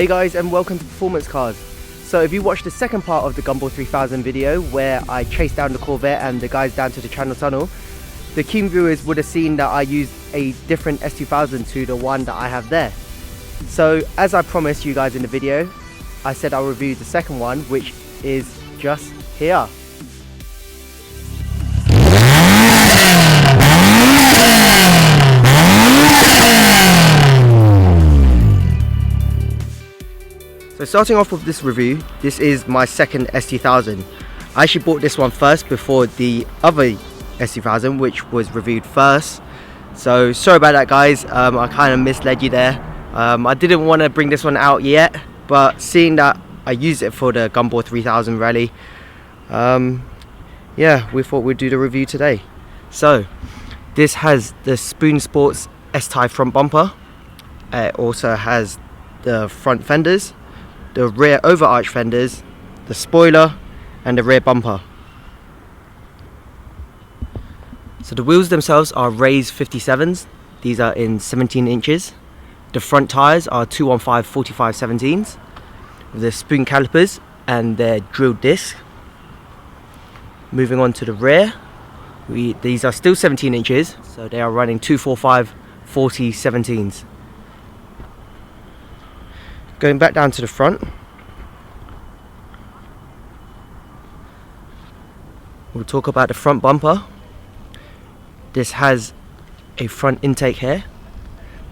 Hey guys, and welcome to Performance Cars. So if you watched the second part of the Gumball 3000 video where I chased down the Corvette and the guys down to the Channel Tunnel, the keen viewers would have seen that I used a different S2000 to the one that I have there. So as I promised you guys in the video, I said I'll review the second one, which is just here. So starting off with this review, this is my second S2000. I actually bought this one first before the other S2000, which was reviewed first. So sorry about that guys, I kind of misled you there. I didn't want to bring this one out yet, but seeing that I used it for the Gumball 3000 rally, yeah, we thought we'd do the review today. So this has the Spoon Sports S Tai front bumper. It also has the front fenders, the rear overarch fenders, the spoiler and the rear bumper. So the wheels themselves are raised 57s. These are in 17 inches. The front tyres are 215 45/17s with the spoon calipers and their drilled disc. Moving on to the rear, these are still 17 inches, so they are running 245 40/17s. Going back down to the front, we'll talk about the front bumper. This has a front intake here.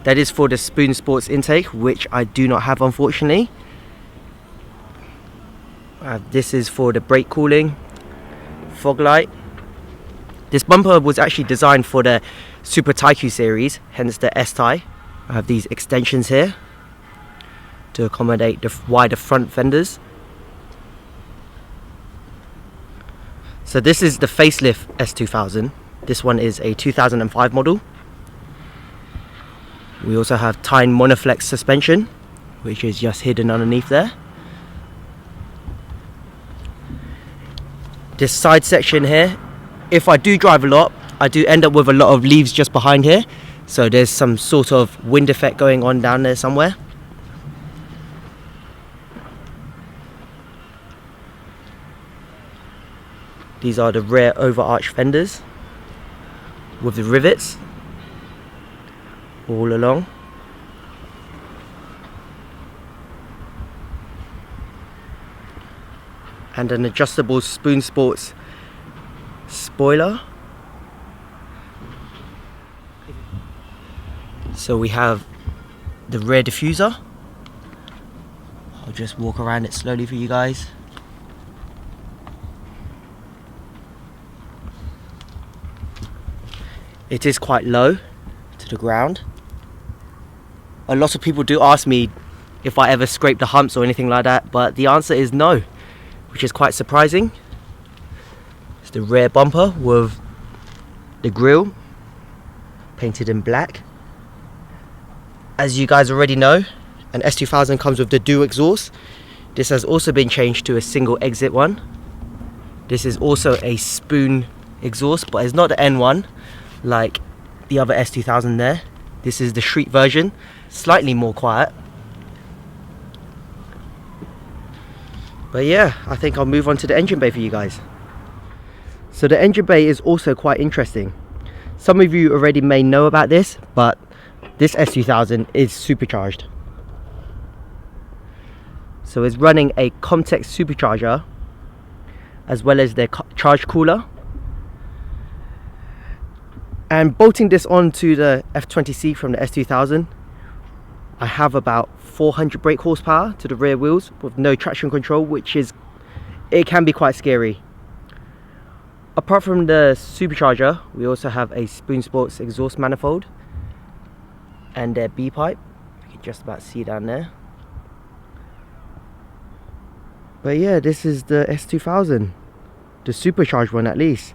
That is for the Spoon Sports intake, which I do not have unfortunately. This is for the brake cooling, fog light. This bumper was actually designed for the Super Tycoon series, hence the S Tai. I have these extensions here to accommodate the wider front fenders. So this is the facelift S2000. This one is a 2005 model. We also have Tyne Monoflex suspension, which is just hidden underneath there. This side section here, if I do drive a lot, I do end up with a lot of leaves just behind here. So there's some sort of wind effect going on down there somewhere. These are the rear overarch fenders with the rivets all along. And an adjustable Spoon Sports spoiler. So we have the rear diffuser. I'll just walk around it slowly for you guys. It is quite low to the ground. A lot of people do ask me if I ever scrape the humps or anything like that, but the answer is no, which is quite surprising. It's the rear bumper with the grille painted in black. As you guys already know, an S2000 comes with the dual exhaust. This has also been changed to a single exit one. This is also a spoon exhaust, but it's not the N1 like the other S2000 there. This is the street version, slightly more quiet. But yeah, I think I'll move on to the engine bay for you guys. So the engine bay is also quite interesting. Some of you already may know about this, but this S2000 is supercharged. So it's running a Comptech supercharger as well as their charge cooler. And bolting this onto the F20C from the S2000, I have about 400 brake horsepower to the rear wheels with no traction control, it can be quite scary. Apart from the supercharger, we also have a Spoon Sports exhaust manifold and their B pipe. You can just about see down there. But yeah, this is the S2000, the supercharged one at least.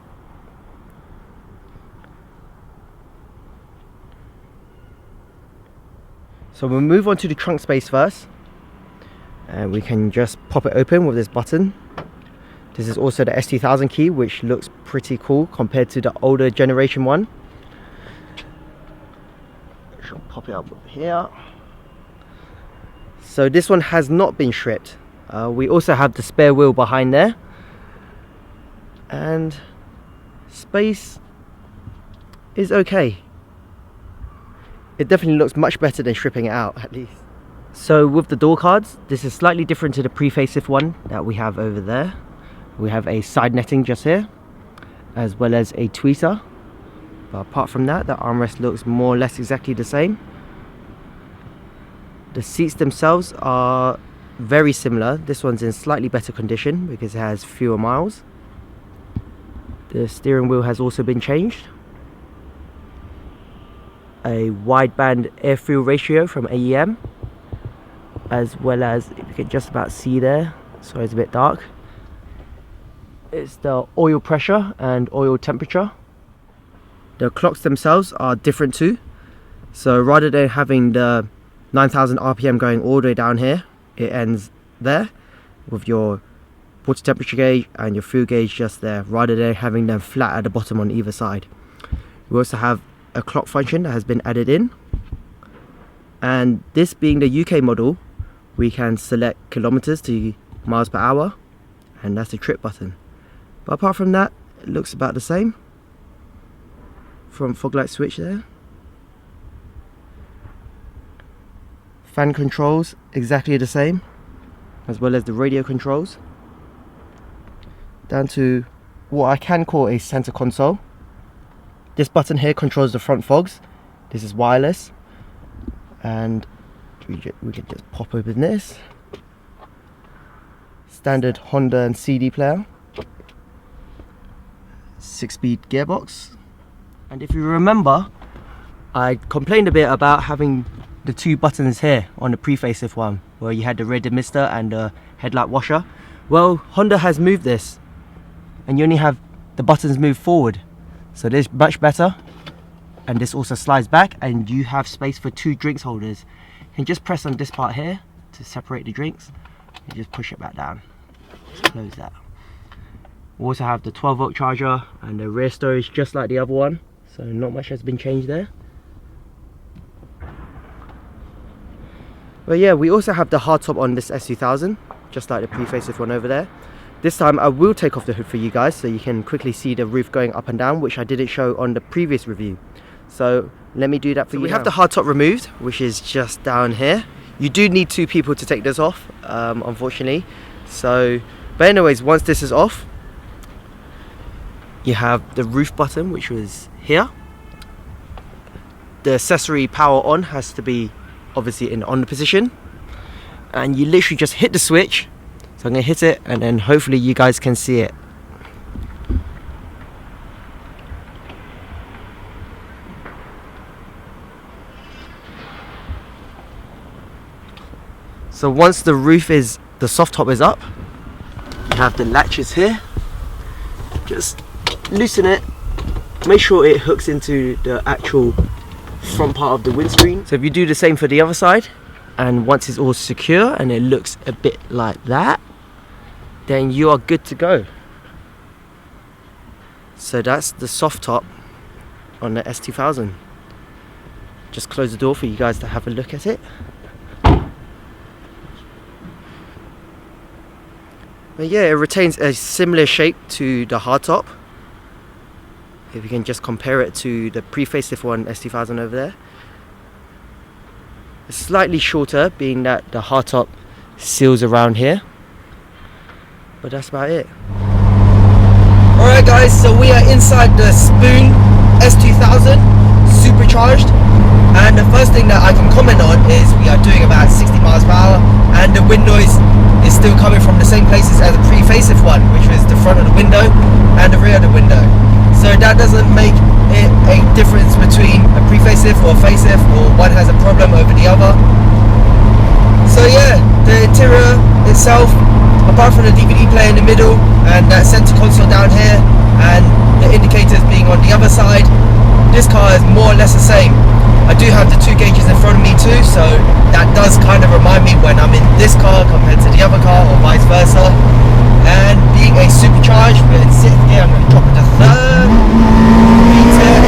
So we'll move on to the trunk space first, and we can just pop it open with this button. This is also the S2000 key, which looks pretty cool compared to the older generation one. I'll pop it up here. So this one has not been stripped. We also have the spare wheel behind there, and space is okay. It definitely looks much better than stripping it out, at least. So with the door cards, this is slightly different to the pre-facelift one that we have over there. We have a side netting just here, as well as a tweeter. But apart from that, the armrest looks more or less exactly the same. The seats themselves are very similar. This one's in slightly better condition because it has fewer miles. The steering wheel has also been changed. A wideband air-fuel ratio from AEM, as well as, if you can just about see there, sorry it's a bit dark, it's the oil pressure and oil temperature. The clocks themselves are different too. So rather than having the 9,000 RPM going all the way down here, it ends there with your water temperature gauge and your fuel gauge just there, rather than having them flat at the bottom on either side. We also have a clock function that has been added in, and this being the UK model, we can select kilometers to miles per hour, and that's the trip button. But apart from that, it looks about the same. Front fog light switch there. Fan controls exactly the same, as well as the radio controls. Down to what I can call a center console. This button here controls the front fogs. This is wireless, and we can just pop open this. Standard Honda and CD player. 6-speed gearbox. And if you remember, I complained a bit about having the two buttons here on the pre-facelift one, where you had the rear demister and the headlight washer. Well, Honda has moved this, and you only have the buttons move forward. So this is much better, and this also slides back, and you have space for two drinks holders. You can just press on this part here to separate the drinks, and just push it back down. Just close that. We also have the 12-volt charger and the rear storage just like the other one, so not much has been changed there. But yeah, we also have the hardtop on this S2000, just like the pre-facelift one over there. This time I will take off the hood for you guys so you can quickly see the roof going up and down, which I didn't show on the previous review. So let me do that for you. We have the hardtop removed, which is just down here. You do need two people to take this off, unfortunately. So, but anyways, once this is off, you have the roof button, which was here. The accessory power on has to be obviously in on the position, and you literally just hit the switch. So I'm going to hit it, and then hopefully you guys can see it. So once the soft top is up, you have the latches here. Just loosen it, make sure it hooks into the actual front part of the windscreen. So if you do the same for the other side, and once it's all secure and it looks a bit like that, then you are good to go. So that's the soft top on the S2000. Just close the door for you guys to have a look at it. But yeah, it retains a similar shape to the hardtop. If you can just compare it to the pre-facelift one, S2000 over there. It's slightly shorter, being that the hardtop seals around here. But that's about it. Alright guys, so we are inside the Spoon S2000 Supercharged. And the first thing that I can comment on is we are doing about 60 miles per hour, and the wind noise is still coming from the same places as the pre-facelift one, which was the front of the window and the rear of the window. So that doesn't make it a difference between a pre-facelift or a facelift, or one has a problem over the other. So yeah, the interior itself, apart from the DVD player in the middle and that center console down here and the indicators being on the other side, this car is more or less the same. I do have the two gauges in front of me too, so that does kind of remind me when I'm in this car compared to the other car, or vice versa. And being a supercharged, we're in 6th gear, I'm going to drop it to 3rd, V10.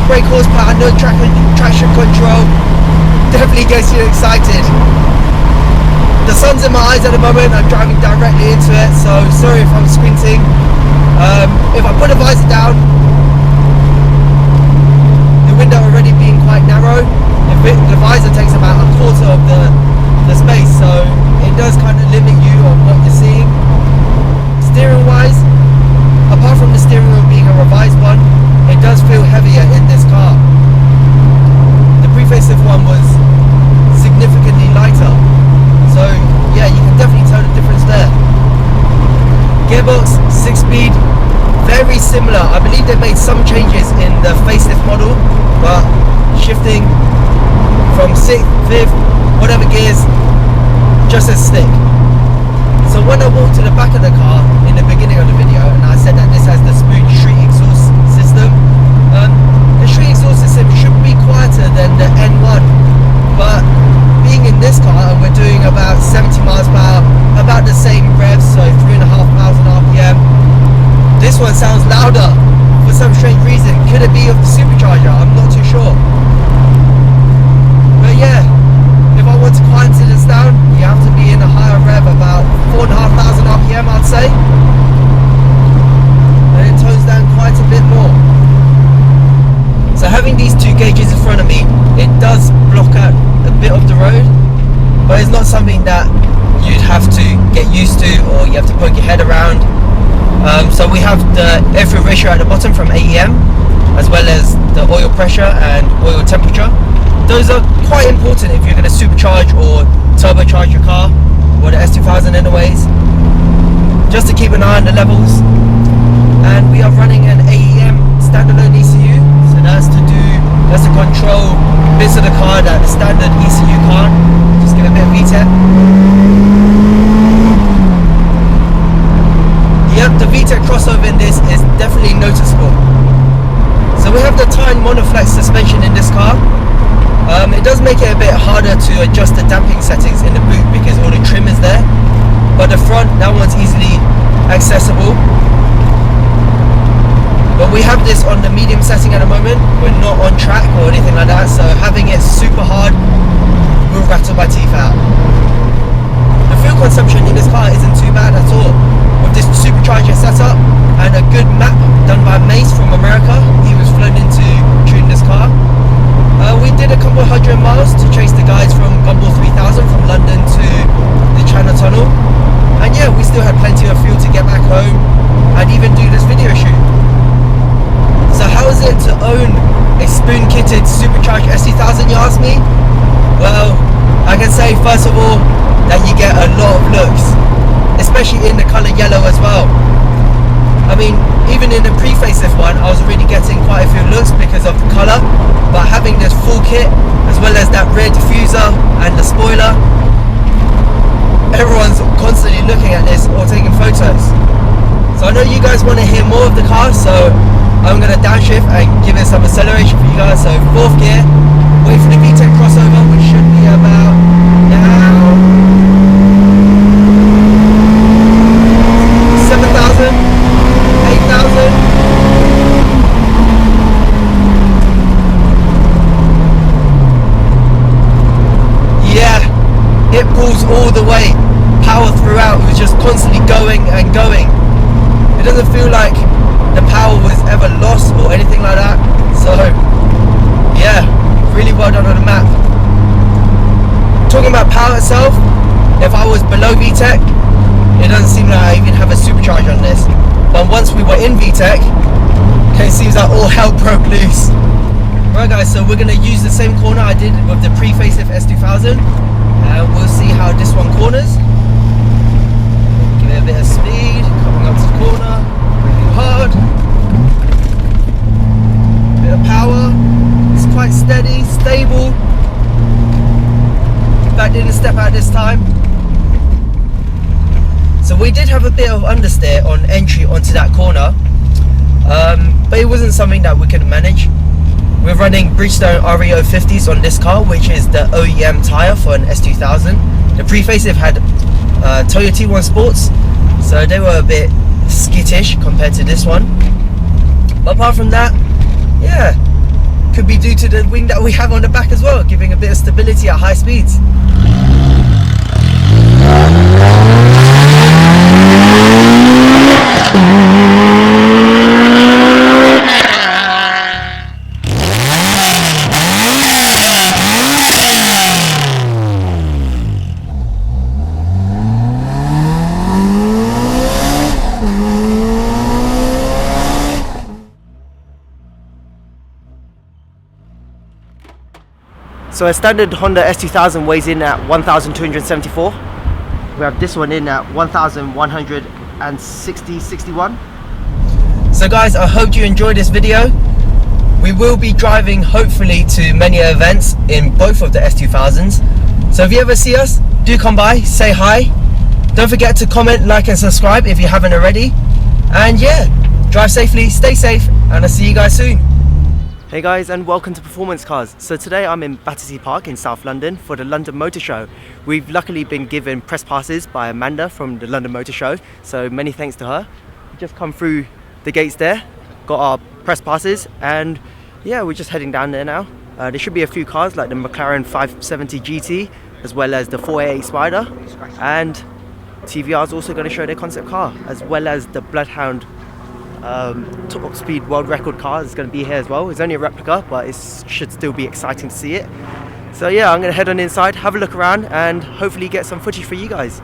brake horsepower, no traction control. Definitely gets you excited. The sun's in my eyes at the moment, I'm driving directly into it, so sorry if I'm squinting. If I put the visor down, the window already being quite narrow, the visor takes about a quarter of the space, so it does kind of limit you on what you're seeing. Steering wise, apart from the steering wheel being a revised one, it does feel heavier in this car. The pre-facelift one was significantly lighter, so yeah, you can definitely tell the difference there. Gearbox, 6-speed, very similar. I believe they made some changes in the facelift model, but shifting from 6th, 5th, whatever gears, just as slick. So when I walked to the back of the car in the beginning of the video and I said that this has the Spoon street exhaust system, the street exhaust system should be quieter than the N1, but being in this car and we're doing about 70 miles per hour, about the same revs, so 3,500 RPM, this one sounds louder for some strange reason. Could it be of the supercharger? I'm not too sure. But yeah, if I want to quieten this down, you have to be in a higher rev, about 4,500 RPM I'd say, and it tones down quite a bit more. So having these two gauges in front of me, it does block out a bit of the road, but it's not something that you'd have to get used to or you have to poke your head around. So we have the air-fuel ratio at the bottom from AEM, as well as the oil pressure and oil temperature. Those are quite important if you're going to supercharge or turbocharge your car, or the S2000 anyways, just to keep an eye on the levels. And we are running an AEM standalone ECU, so that's to control bits of the car that the standard ECU can't. Just give it a bit of VTEC. Yep, the VTEC crossover in this is definitely noticeable. So we have the Tyne monoflex suspension in this car. It does make it a bit harder to adjust the damping settings in the boot because all the trim is there, but the front, that one's easily accessible. But we have this on the medium setting at the moment. We're not on track or anything like that, so having it super hard will rattle my teeth out. The fuel consumption in this car isn't too bad at all. With this supercharger setup and a good map done by Mace from America, he was flown in to tune this car. We did a couple of 100 miles to chase the guys from Gumball 3000 from London to the China Tunnel, and yeah, we still had plenty of fuel to get back home and even do this video shoot. So how is it to own a spoon kitted supercharged S2000, you ask me? Well, I can say first of all that you get a lot of looks, especially in the colour yellow as well. I mean, even in the pre-facelift one, I was already getting quite a few looks because of the colour, but having this full kit, as well as that rear diffuser and the spoiler, everyone's constantly looking at this or taking photos. So I know you guys want to hear more of the car, so I'm going to downshift and give it some acceleration for you guys. So 4th gear, wait for the VTEC crossover, which should be about now 7,000, 8,000. Yeah, it pulls all the way, power throughout. It was just constantly going and going. It doesn't feel like the power was ever lost or anything like that. So yeah, really well done on the map. Talking about power itself, if I was below VTEC, it doesn't seem like I even have a supercharger on this. But once we were in VTEC, it seems like all hell broke loose. Right guys, so we're going to use the same corner I did with the pre-facelift S2000. We'll see how this one corners. Give it a bit of speed, coming up to the corner, really hard. Bit of power, it's quite steady, stable. In fact, didn't step out this time. So we did have a bit of understeer on entry onto that corner, but it wasn't something that we could manage. We're running Bridgestone REO 50s on this car, which is the OEM tyre for an S2000. The pre-facelift had Toyota T1 Sports, so they were a bit skittish compared to this one. But apart from that, yeah, could be due to the wing that we have on the back as well, giving a bit of stability at high speeds. So a standard Honda S2000 weighs in at 1,274. We have this one in at 1,161. So guys, I hope you enjoyed this video. We will be driving hopefully to many events in both of the S2000s. So if you ever see us, do come by, say hi. Don't forget to comment, like and subscribe if you haven't already. And yeah, drive safely, stay safe, and I'll see you guys soon. Hey guys, and welcome to Performance Cars. So today I'm in Battersea Park in South London for the London Motor Show. We've luckily been given press passes by Amanda from the London Motor Show, so many thanks to her. We just come through the gates there, got our press passes, and yeah, we're just heading down there now. There should be a few cars like the McLaren 570 GT, as well as the 488 Spider, and TVR is also going to show their concept car, as well as the Bloodhound top speed world record car is going to be here as well. It's only a replica, but it should still be exciting to see it. So yeah, I'm going to head on inside, have a look around, and hopefully get some footage for you guys.